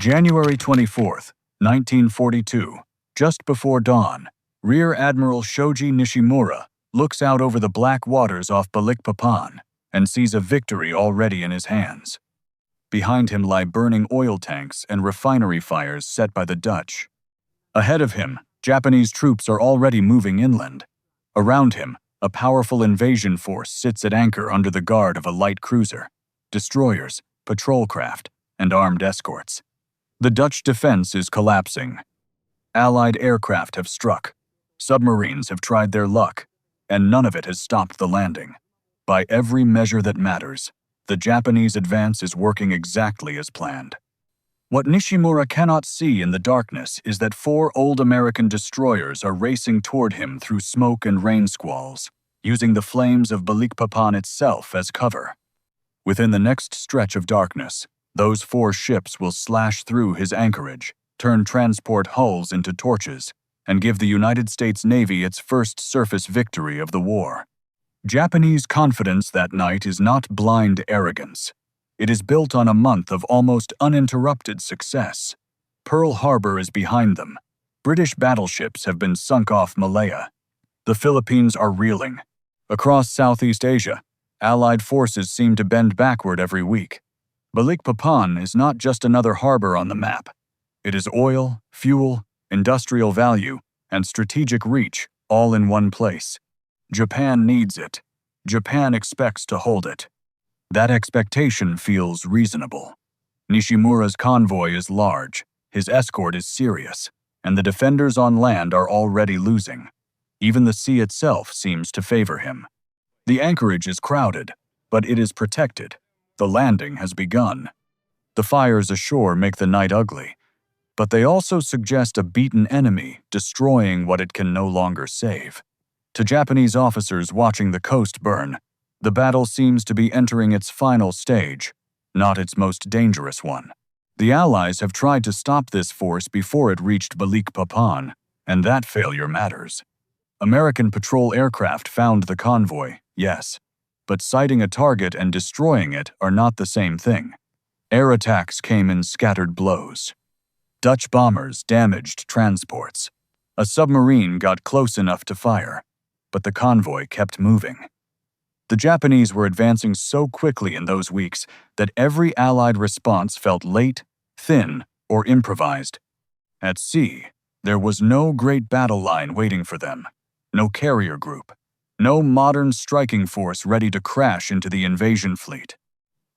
January 24th, 1942, just before dawn, Rear Admiral Shoji Nishimura looks out over the black waters off Balikpapan and sees a victory already in his hands. Behind him lie burning oil tanks and refinery fires set by the Dutch. Ahead of him, Japanese troops are already moving inland. Around him, a powerful invasion force sits at anchor under the guard of a light cruiser, destroyers, patrol craft, and armed escorts. The Dutch defense is collapsing. Allied aircraft have struck. Submarines have tried their luck, and none of it has stopped the landing. By every measure that matters, the Japanese advance is working exactly as planned. What Nishimura cannot see in the darkness is that 4 old American destroyers are racing toward him through smoke and rain squalls, using the flames of Balikpapan itself as cover. Within the next stretch of darkness, those 4 ships will slash through his anchorage, turn transport hulls into torches, and give the United States Navy its first surface victory of the war. Japanese confidence that night is not blind arrogance. It is built on a month of almost uninterrupted success. Pearl Harbor is behind them. British battleships have been sunk off Malaya. The Philippines are reeling. Across Southeast Asia, Allied forces seem to bend backward every week. Balikpapan is not just another harbor on the map. It is oil, fuel, industrial value, and strategic reach, all in one place. Japan needs it. Japan expects to hold it. That expectation feels reasonable. Nishimura's convoy is large, his escort is serious, and the defenders on land are already losing. Even the sea itself seems to favor him. The anchorage is crowded, but it is protected. The landing has begun. The fires ashore make the night ugly, but they also suggest a beaten enemy destroying what it can no longer save. To Japanese officers watching the coast burn, the battle seems to be entering its final stage, not its most dangerous one. The Allies have tried to stop this force before it reached Balikpapan, and that failure matters. American patrol aircraft found the convoy, yes, but sighting a target and destroying it are not the same thing. Air attacks came in scattered blows. Dutch bombers damaged transports. A submarine got close enough to fire, but the convoy kept moving. The Japanese were advancing so quickly in those weeks that every Allied response felt late, thin, or improvised. At sea, there was no great battle line waiting for them, no carrier group, no modern striking force ready to crash into the invasion fleet.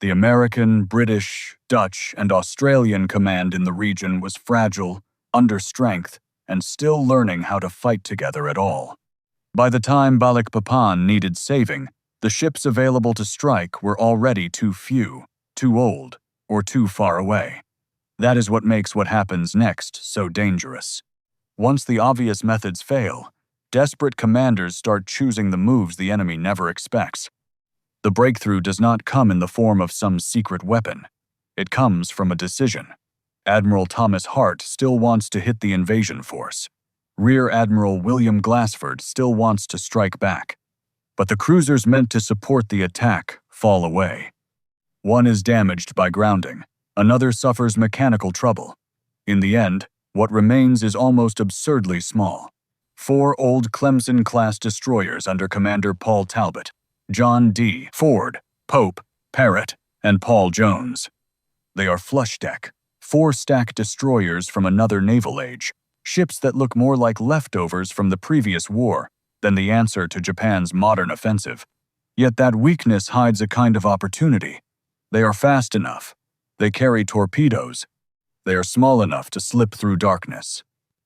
The American, British, Dutch, and Australian command in the region was fragile, under strength, and still learning how to fight together at all. By the time Balikpapan needed saving, the ships available to strike were already too few, too old, or too far away. That is what makes what happens next so dangerous. Once the obvious methods fail, desperate commanders start choosing the moves the enemy never expects. The breakthrough does not come in the form of some secret weapon. It comes from a decision. Admiral Thomas Hart still wants to hit the invasion force. Rear Admiral William Glassford still wants to strike back. But the cruisers meant to support the attack fall away. One is damaged by grounding. Another suffers mechanical trouble. In the end, what remains is almost absurdly small. 4 old Clemson-class destroyers under Commander Paul Talbot, John D. Ford, Pope, Parrott, and Paul Jones. They are flush-deck, 4-stack destroyers from another naval age, ships that look more like leftovers from the previous war than the answer to Japan's modern offensive. Yet that weakness hides a kind of opportunity. They are fast enough. They carry torpedoes. They are small enough to slip through darkness.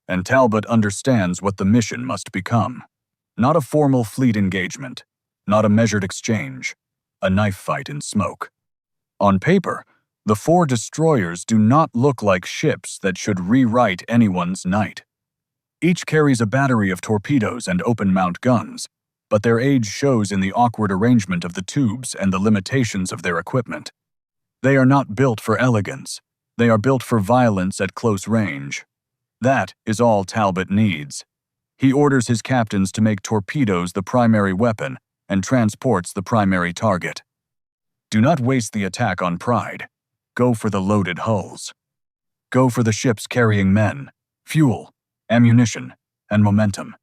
And Talbot understands what the mission must become. Not a formal fleet engagement, not a measured exchange, a knife fight in smoke. On paper, the 4 destroyers do not look like ships that should rewrite anyone's night. Each carries a battery of torpedoes and open-mount guns, but their age shows in the awkward arrangement of the tubes and the limitations of their equipment. They are not built for elegance. They are built for violence at close range. That is all Talbot needs. He orders his captains to make torpedoes the primary weapon and transports the primary target. Do not waste the attack on pride. Go for the loaded hulls. Go for the ships carrying men, fuel, ammunition, and momentum.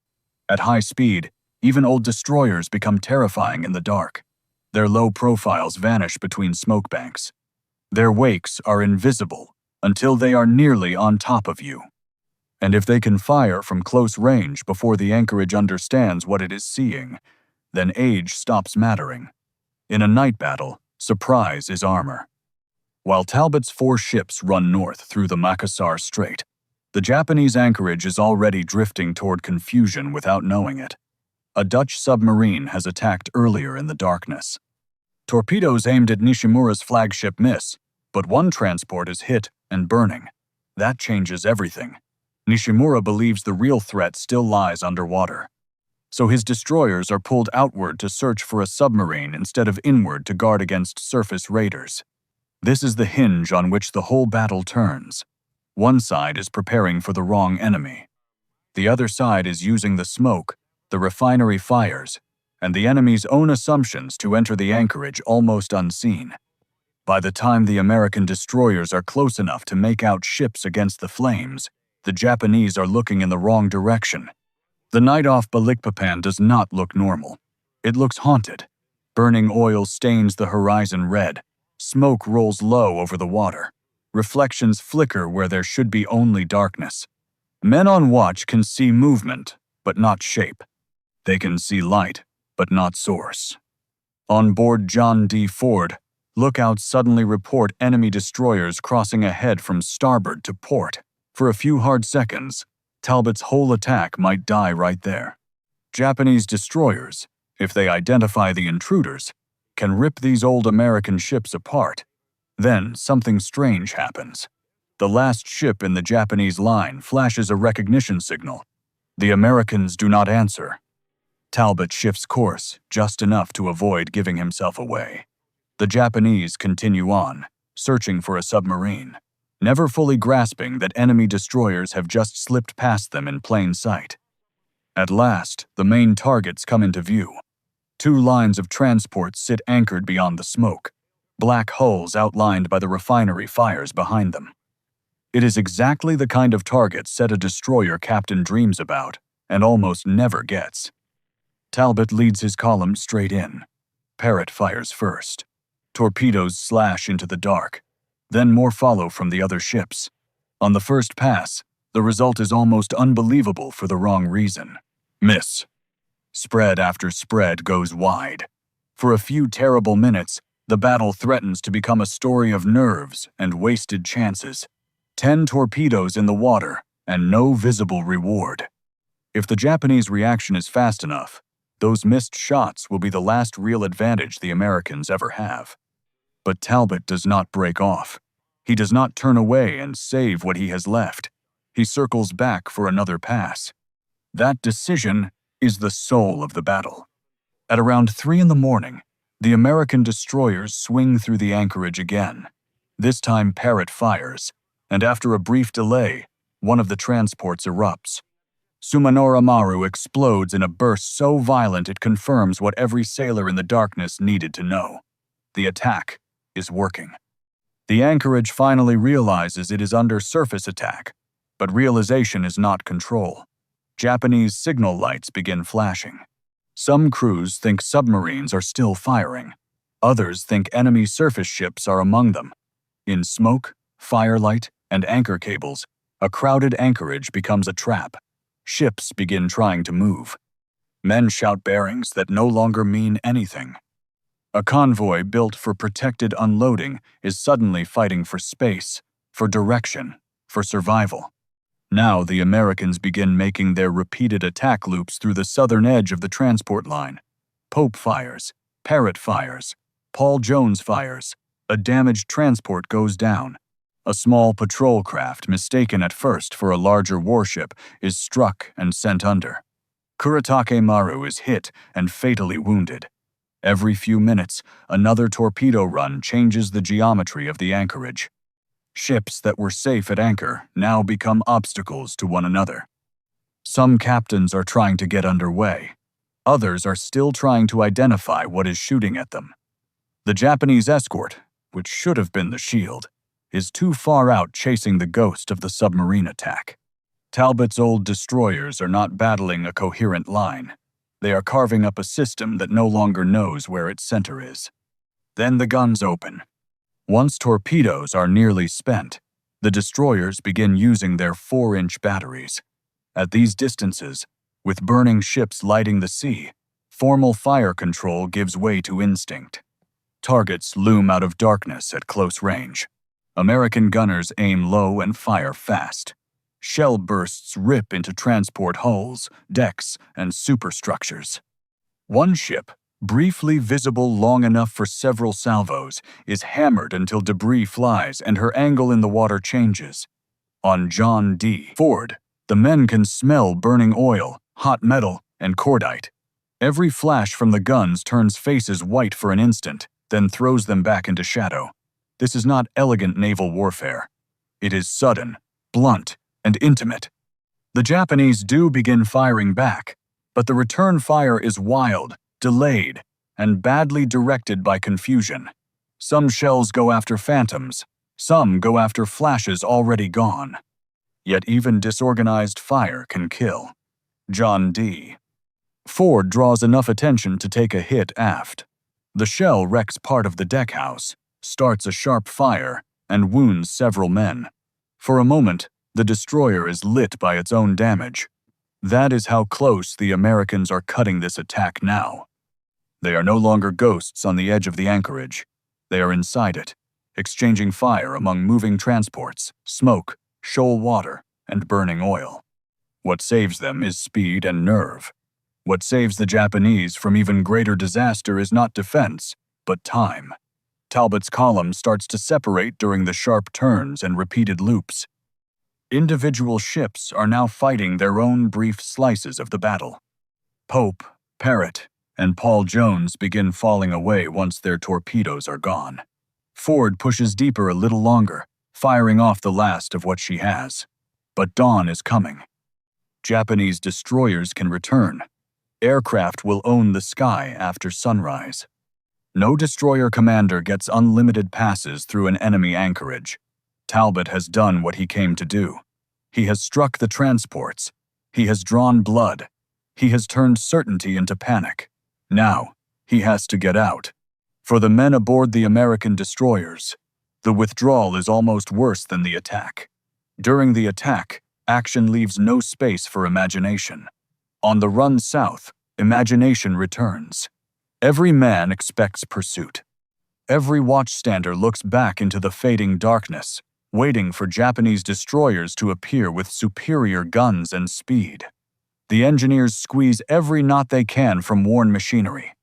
At high speed, even old destroyers become terrifying in the dark. Their low profiles vanish between smoke banks. Their wakes are invisible until they are nearly on top of you. And if they can fire from close range before the anchorage understands what it is seeing, then age stops mattering. In a night battle, surprise is armor. While Talbot's 4 ships run north through the Makassar Strait, the Japanese anchorage is already drifting toward confusion without knowing it. A Dutch submarine has attacked earlier in the darkness. Torpedoes aimed at Nishimura's flagship miss, but one transport is hit and burning. That changes everything. Nishimura believes the real threat still lies underwater. So his destroyers are pulled outward to search for a submarine instead of inward to guard against surface raiders. This is the hinge on which the whole battle turns. One side is preparing for the wrong enemy. The other side is using the smoke, the refinery fires, and the enemy's own assumptions to enter the anchorage almost unseen. By the time the American destroyers are close enough to make out ships against the flames, the Japanese are looking in the wrong direction. The night off Balikpapan does not look normal. It looks haunted. Burning oil stains the horizon red. Smoke rolls low over the water. Reflections flicker where there should be only darkness. Men on watch can see movement, but not shape. They can see light, but not source. On board John D. Ford, lookouts suddenly report enemy destroyers crossing ahead from starboard to port. For a few hard seconds, Talbot's whole attack might die right there. Japanese destroyers, if they identify the intruders, can rip these old American ships apart. Then something strange happens. The last ship in the Japanese line flashes a recognition signal. The Americans do not answer. Talbot shifts course just enough to avoid giving himself away. The Japanese continue on, searching for a submarine, never fully grasping that enemy destroyers have just slipped past them in plain sight. At last, the main targets come into view. 2 lines of transports sit anchored beyond the smoke, black hulls outlined by the refinery fires behind them. It is exactly the kind of target set a destroyer captain dreams about and almost never gets. Talbot leads his column straight in. Parrott fires first. Torpedoes slash into the dark. Then more follow from the other ships. On the first pass, the result is almost unbelievable for the wrong reason. Miss. Spread after spread goes wide. For a few terrible minutes, the battle threatens to become a story of nerves and wasted chances. 10 torpedoes in the water, and no visible reward. If the Japanese reaction is fast enough, those missed shots will be the last real advantage the Americans ever have. But Talbot does not break off. He does not turn away and save what he has left. He circles back for another pass. That decision is the soul of the battle. At around 3 in the morning, the American destroyers swing through the anchorage again. This time Parrott fires, and after a brief delay, one of the transports erupts. Sumanora Maru explodes in a burst so violent it confirms what every sailor in the darkness needed to know. The attack is working. The anchorage finally realizes it is under surface attack, but realization is not control. Japanese signal lights begin flashing. Some crews think submarines are still firing. Others think enemy surface ships are among them. In smoke, firelight, and anchor cables, a crowded anchorage becomes a trap. Ships begin trying to move. Men shout bearings that no longer mean anything. A convoy built for protected unloading is suddenly fighting for space, for direction, for survival. Now the Americans begin making their repeated attack loops through the southern edge of the transport line. Pope fires, Parrott fires, Paul Jones fires. A damaged transport goes down. A small patrol craft, mistaken at first for a larger warship, is struck and sent under. Kuretake Maru is hit and fatally wounded. Every few minutes, another torpedo run changes the geometry of the anchorage. Ships that were safe at anchor now become obstacles to one another. Some captains are trying to get underway. Others are still trying to identify what is shooting at them. The Japanese escort, which should have been the shield, is too far out chasing the ghost of the submarine attack. Talbot's old destroyers are not battling a coherent line. They are carving up a system that no longer knows where its center is. Then the guns open. Once torpedoes are nearly spent, the destroyers begin using their 4-inch batteries. At these distances, with burning ships lighting the sea, formal fire control gives way to instinct. Targets loom out of darkness at close range. American gunners aim low and fire fast. Shell bursts rip into transport hulls, decks, and superstructures. One ship, briefly visible long enough for several salvos, is hammered until debris flies and her angle in the water changes. On John D. Ford, the men can smell burning oil, hot metal, and cordite. Every flash from the guns turns faces white for an instant, then throws them back into shadow. This is not elegant naval warfare. It is sudden, blunt, and intimate. The Japanese do begin firing back, but the return fire is wild, delayed, and badly directed by confusion. Some shells go after phantoms, some go after flashes already gone. Yet even disorganized fire can kill. John D. Ford draws enough attention to take a hit aft. The shell wrecks part of the deckhouse, starts a sharp fire, and wounds several men. For a moment, the destroyer is lit by its own damage. That is how close the Americans are cutting this attack now. They are no longer ghosts on the edge of the anchorage. They are inside it, exchanging fire among moving transports, smoke, shoal water, and burning oil. What saves them is speed and nerve. What saves the Japanese from even greater disaster is not defense, but time. Talbot's column starts to separate during the sharp turns and repeated loops. Individual ships are now fighting their own brief slices of the battle. Pope, Parrott, and Paul Jones begin falling away once their torpedoes are gone. Ford pushes deeper a little longer, firing off the last of what she has. But dawn is coming. Japanese destroyers can return. Aircraft will own the sky after sunrise. No destroyer commander gets unlimited passes through an enemy anchorage. Talbot has done what he came to do. He has struck the transports. He has drawn blood. He has turned certainty into panic. Now, he has to get out. For the men aboard the American destroyers, the withdrawal is almost worse than the attack. During the attack, action leaves no space for imagination. On the run south, imagination returns. Every man expects pursuit. Every watchstander looks back into the fading darkness, waiting for Japanese destroyers to appear with superior guns and speed. The engineers squeeze every knot they can from worn machinery.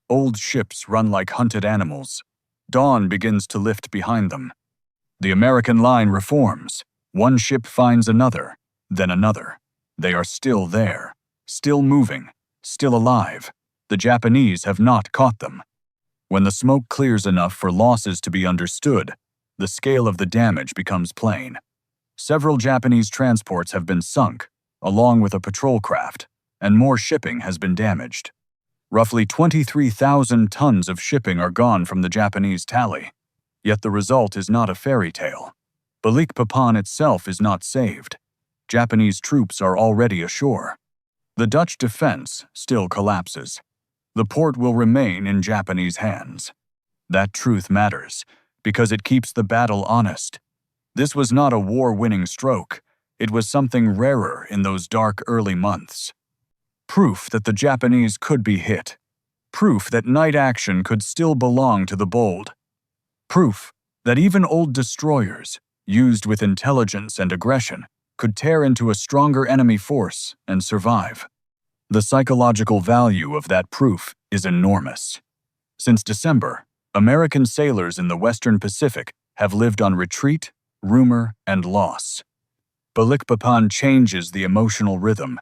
Old ships run like hunted animals. Dawn begins to lift behind them. The American line reforms. One ship finds another, then another. They are still there, still moving, still alive. The Japanese have not caught them. When the smoke clears enough for losses to be understood, the scale of the damage becomes plain. Several Japanese transports have been sunk, along with a patrol craft, and more shipping has been damaged. Roughly 23,000 tons of shipping are gone from the Japanese tally. Yet the result is not a fairy tale. Balikpapan itself is not saved. Japanese troops are already ashore. The Dutch defense still collapses. The port will remain in Japanese hands. That truth matters, because it keeps the battle honest. This was not a war-winning stroke. It was something rarer in those dark early months. Proof that the Japanese could be hit. Proof that night action could still belong to the bold. Proof that even old destroyers, used with intelligence and aggression, could tear into a stronger enemy force and survive. The psychological value of that proof is enormous. Since December, American sailors in the Western Pacific have lived on retreat, rumor, and loss. Balikpapan changes the emotional rhythm,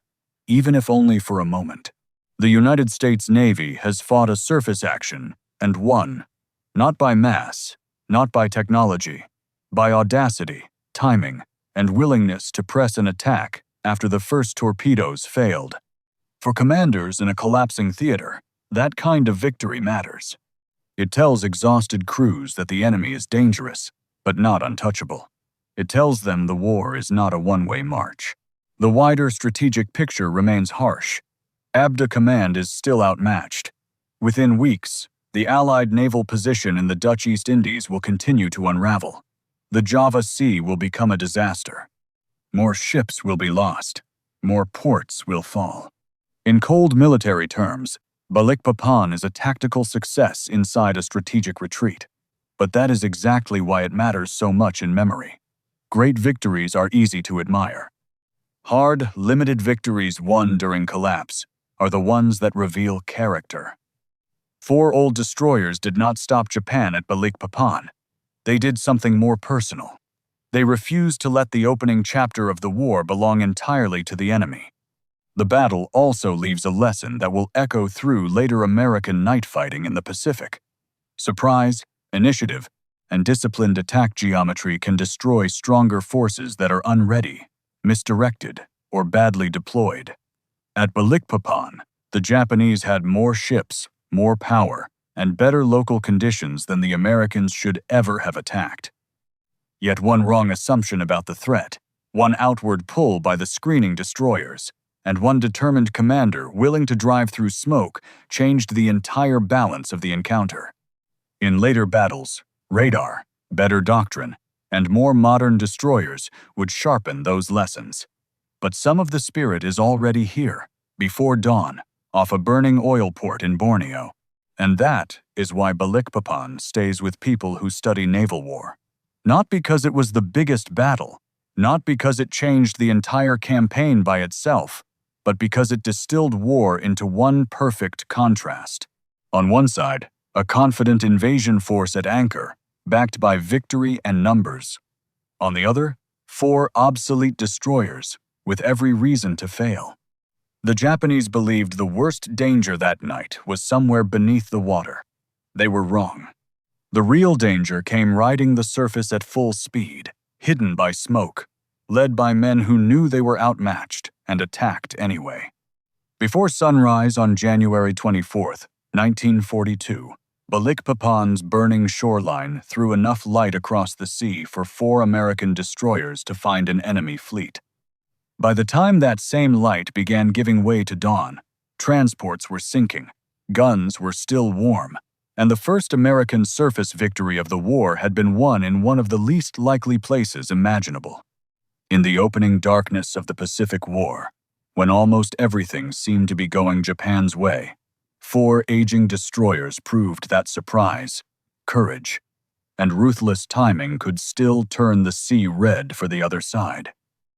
even if only for a moment. The United States Navy has fought a surface action and won, not by mass, not by technology, by audacity, timing, and willingness to press an attack after the first torpedoes failed. For commanders in a collapsing theater, that kind of victory matters. It tells exhausted crews that the enemy is dangerous, but not untouchable. It tells them the war is not a one-way march. The wider strategic picture remains harsh. ABDA command is still outmatched. Within weeks, the Allied naval position in the Dutch East Indies will continue to unravel. The Java Sea will become a disaster. More ships will be lost. More ports will fall. In cold military terms, Balikpapan is a tactical success inside a strategic retreat. But that is exactly why it matters so much in memory. Great victories are easy to admire. Hard, limited victories won during collapse are the ones that reveal character. 4 old destroyers did not stop Japan at Balikpapan. They did something more personal. They refused to let the opening chapter of the war belong entirely to the enemy. The battle also leaves a lesson that will echo through later American night fighting in the Pacific. Surprise, initiative, and disciplined attack geometry can destroy stronger forces that are unready, misdirected, or badly deployed. At Balikpapan, the Japanese had more ships, more power, and better local conditions than the Americans should ever have attacked. Yet one wrong assumption about the threat, one outward pull by the screening destroyers, and one determined commander willing to drive through smoke changed the entire balance of the encounter. In later battles, radar, better doctrine, and more modern destroyers would sharpen those lessons. But some of the spirit is already here, before dawn, off a burning oil port in Borneo. And that is why Balikpapan stays with people who study naval war. Not because it was the biggest battle, not because it changed the entire campaign by itself, but because it distilled war into one perfect contrast. On one side, a confident invasion force at anchor, backed by victory and numbers. On the other, 4 obsolete destroyers, with every reason to fail. The Japanese believed the worst danger that night was somewhere beneath the water. They were wrong. The real danger came riding the surface at full speed, hidden by smoke, led by men who knew they were outmatched and attacked anyway. Before sunrise on January 24, 1942, Balikpapan's burning shoreline threw enough light across the sea for 4 American destroyers to find an enemy fleet. By the time that same light began giving way to dawn, transports were sinking, guns were still warm, and the first American surface victory of the war had been won in one of the least likely places imaginable. In the opening darkness of the Pacific War, when almost everything seemed to be going Japan's way, 4 aging destroyers proved that surprise, courage, and ruthless timing could still turn the sea red for the other side.